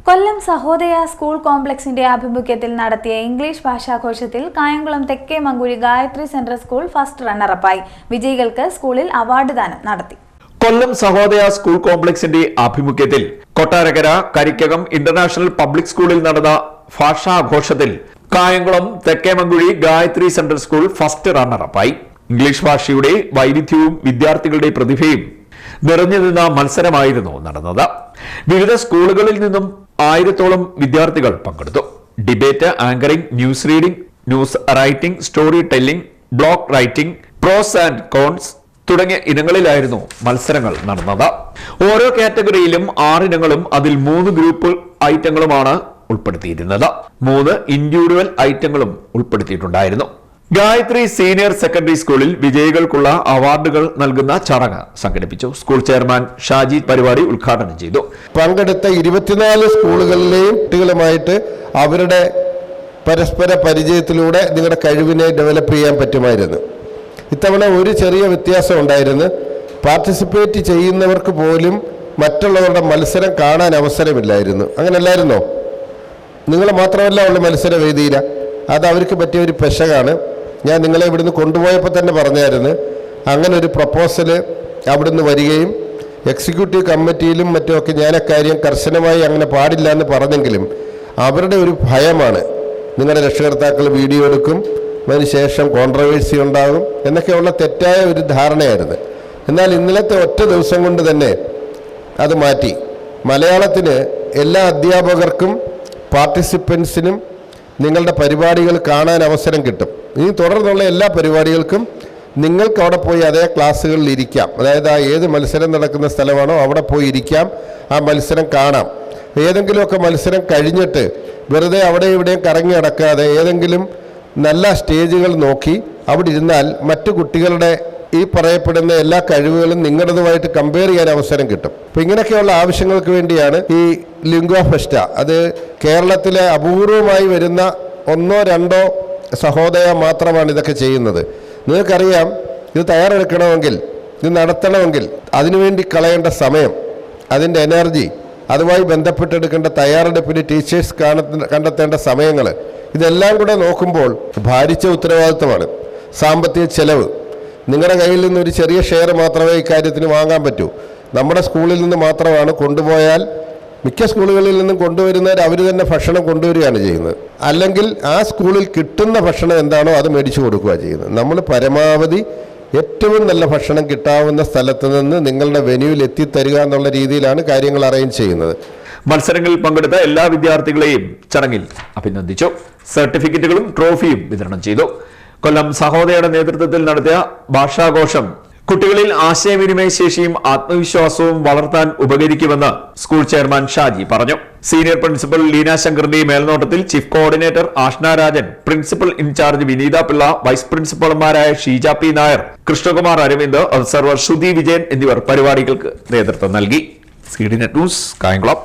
കൊല്ലം Sahodaya school കോംപ്ലക്സിന്റെ ആഭിമുഖ്യത്തിൽ നടത്തിയ English ഭാഷാഘോഷത്തിൽ കായംകുളം തെക്കേ Mankuzhi Gayathri central school first റണ്ണറപ്പായി. വിജയികൾക്ക് സ്കൂളിൽ അവാർഡ് ദാനം നടത്തി. കൊല്ലം സഹോദയ സ്കൂൾ കോംപ്ലക്സിന്റെ ആഭിമുഖ്യത്തിൽ കൊട്ടാരക്കര കരിക്കകം ഇന്റർനാഷണൽ പബ്ലിക് സ്കൂളിൽ നടന്ന ഭാഷാഘോഷത്തിൽ കായംകുളം തെക്കേ Mankuzhi Gayathri central school first റണ്ണറപ്പായി. ഇംഗ്ലീഷ് ഭാഷയുടെ വൈവിധ്യവും വിദ്യാർത്ഥികളുടെ പ്രതിഭയും നിറഞ്ഞു നിന്ന മത്സരമായിരുന്നു നടന്നത്. വിവിധ സ്കൂളുകളിൽ നിന്നും 1000-ഓളം വിദ്യാർത്ഥികൾ പങ്കെടുത്തു. Debate, anchoring, news reading, news writing, story telling, blog writing, pros and cons തുടങ്ങിയ ഇനങ്ങളിലായിരുന്നു മത്സരങ്ങൾ നടന്നത്. ഓരോ കാറ്റഗറിയിലും 6 ഇനങ്ങളും അതിൽ 3 ഗ്രൂപ്പ് ഐറ്റങ്ങളുമാണ് ഉൾപ്പെടുത്തിയിരുന്നത്. 3 ഇൻഡിവിജ്വൽ ഐറ്റങ്ങളും ഉൾപ്പെടുത്തിയിട്ടുണ്ടായിരുന്നു. ഗായത്രി സീനിയർ സെക്കൻഡറി സ്കൂളിൽ വിജയികൾക്കുള്ള അവാർഡുകൾ നൽകുന്ന ചടങ്ങ് സംഘടിപ്പിച്ചു. സ്കൂൾ ചെയർമാൻ ഷാജി പരിപാടി ഉദ്ഘാടനം ചെയ്തു. പങ്കെടുത്ത 24 സ്കൂളുകളിലെയും കുട്ടികളുമായിട്ട് അവരുടെ പരസ്പര പരിചയത്തിലൂടെ നിങ്ങളുടെ കഴിവിനെ ഡെവലപ്പ് ചെയ്യാൻ പറ്റുമായിരുന്നു. ഇത്തവണ ഒരു ചെറിയ വ്യത്യാസം ഉണ്ടായിരുന്നു. പാർട്ടിസിപ്പേറ്റ് ചെയ്യുന്നവർക്ക് പോലും മറ്റുള്ളവരുടെ മത്സരം കാണാൻ അവസരമില്ലായിരുന്നു. അങ്ങനെയല്ലായിരുന്നോ? നിങ്ങൾ മാത്രമല്ല ഉള്ള മത്സര വേദിയില്ല. അത് അവർക്ക് പറ്റിയ ഒരു പെശകാണ്. ഞാൻ നിങ്ങളെ ഇവിടുന്ന് കൊണ്ടുപോയപ്പോൾ തന്നെ പറഞ്ഞായിരുന്നു, അങ്ങനെ ഒരു പ്രപ്പോസൽ അവിടുന്ന് വരികയും എക്സിക്യൂട്ടീവ് കമ്മിറ്റിയിലും മറ്റുമൊക്കെ ഞാൻ അക്കാര്യം കർശനമായി അങ്ങനെ പാടില്ല എന്ന് പറഞ്ഞെങ്കിലും അവരുടെ ഒരു ഭയമാണ്. നിങ്ങളുടെ രക്ഷകർത്താക്കൾ വീഡിയോ എടുക്കും, അതിനുശേഷം കോൺട്രവേഴ്സി ഉണ്ടാകും എന്നൊക്കെയുള്ള തെറ്റായ ഒരു ധാരണയായിരുന്നു. എന്നാൽ ഇന്നലത്തെ ഒറ്റ ദിവസം കൊണ്ട് തന്നെ അത് മാറ്റി. മലയാളത്തിന് എല്ലാ അധ്യാപകർക്കും പാർട്ടിസിപ്പൻസിനും നിങ്ങളുടെ പരിപാടികൾ കാണാൻ അവസരം കിട്ടും. ഇനി തുടർന്നുള്ള എല്ലാ പരിപാടികൾക്കും നിങ്ങൾക്ക് അവിടെ പോയി അതേ ക്ലാസ്സുകളിൽ ഇരിക്കാം. അതായത് ആ ഏത് മത്സരം നടക്കുന്ന സ്ഥലമാണോ അവിടെ പോയി ഇരിക്കാം, ആ മത്സരം കാണാം. ഏതെങ്കിലുമൊക്കെ മത്സരം കഴിഞ്ഞിട്ട് വെറുതെ അവിടെ ഇവിടെയും കറങ്ങി നടക്കാതെ ഏതെങ്കിലും നല്ല സ്റ്റേജുകൾ നോക്കി അവിടെ ഇരുന്നാൽ മറ്റു കുട്ടികളുടെ ഈ പറയപ്പെടുന്ന എല്ലാ കഴിവുകളും നിങ്ങളുടേതുമായിട്ട് കമ്പയർ ചെയ്യാൻ അവസരം കിട്ടും. അപ്പം ഇങ്ങനെയൊക്കെയുള്ള ആവശ്യങ്ങൾക്ക് വേണ്ടിയാണ് ഈ ലിംഗ്വ ഫെസ്റ്റ. അത് കേരളത്തിലെ അപൂർവമായി വരുന്ന 1-2 സഹോദയ മാത്രമാണ് ഇതൊക്കെ ചെയ്യുന്നത്. നിങ്ങൾക്കറിയാം, ഇത് തയ്യാറെടുക്കണമെങ്കിൽ, ഇത് നടത്തണമെങ്കിൽ അതിനുവേണ്ടി കളയേണ്ട സമയം, അതിൻ്റെ എനർജി, അതുമായി ബന്ധപ്പെട്ടെടുക്കേണ്ട തയ്യാറെടുപ്പിന് ടീച്ചേഴ്സ് കണ്ടെത്തേണ്ട സമയങ്ങൾ, ഇതെല്ലാം കൂടെ നോക്കുമ്പോൾ ഭാരിച്ച ഉത്തരവാദിത്തമാണ്. സാമ്പത്തിക ചെലവ്, നിങ്ങളുടെ കയ്യിൽ നിന്ന് ഒരു ചെറിയ ഷെയർ മാത്രമേ ഇക്കാര്യത്തിന് വാങ്ങാൻ പറ്റൂ. നമ്മുടെ സ്കൂളിൽ നിന്ന് മാത്രമാണ് കൊണ്ടുപോയാൽ, മിക്ക സ്കൂളുകളിൽ നിന്നും കൊണ്ടുവരുന്നവർ അവർ തന്നെ ഭക്ഷണം കൊണ്ടുവരികയാണ് ചെയ്യുന്നത്. അല്ലെങ്കിൽ ആ സ്കൂളിൽ കിട്ടുന്ന ഭക്ഷണം എന്താണോ അത് മേടിച്ചു കൊടുക്കുക ചെയ്യുന്നത്. നമ്മൾ പരമാവധി ഏറ്റവും നല്ല ഭക്ഷണം കിട്ടാവുന്ന സ്ഥലത്ത് നിന്ന് നിങ്ങളുടെ വെന്യൂവിൽ എത്തിത്തരിക എന്നുള്ള രീതിയിലാണ് കാര്യങ്ങൾ അറേഞ്ച് ചെയ്യുന്നത്. മത്സരങ്ങളിൽ പങ്കെടുത്ത എല്ലാ വിദ്യാർത്ഥികളെയും ചടങ്ങിൽ അഭിനന്ദിച്ചു. സർട്ടിഫിക്കറ്റുകളും ട്രോഫിയും വിതരണം ചെയ്തു. കൊല്ലം സഹോദയയുടെ നേതൃത്വത്തിൽ നടത്തിയ ഭാഷാഘോഷം കുട്ടികളിൽ ആശയവിനിമയ ശേഷിയും ആത്മവിശ്വാസവും വളർത്താൻ ഉപകരിക്കുമെന്ന് സ്കൂൾ ചെയർമാൻ ഷാജി പറഞ്ഞു. സീനിയർ പ്രിൻസിപ്പൽ ലീന ശങ്കറിന്റെ മേൽനോട്ടത്തിൽ chief coordinator Ashna Rajan, principal in charge Vineetha Pillai, vice പ്രിൻസിപ്പൽമാരായ ഷീജ പി നായർ, കൃഷ്ണകുമാർ അരവിന്ദ്, ഒബ്സർവർ ശ്രുതി വിജയൻ എന്നിവർ പരിപാടികൾക്ക് നേതൃത്വം നൽകി. C D net news, Kayamkulam.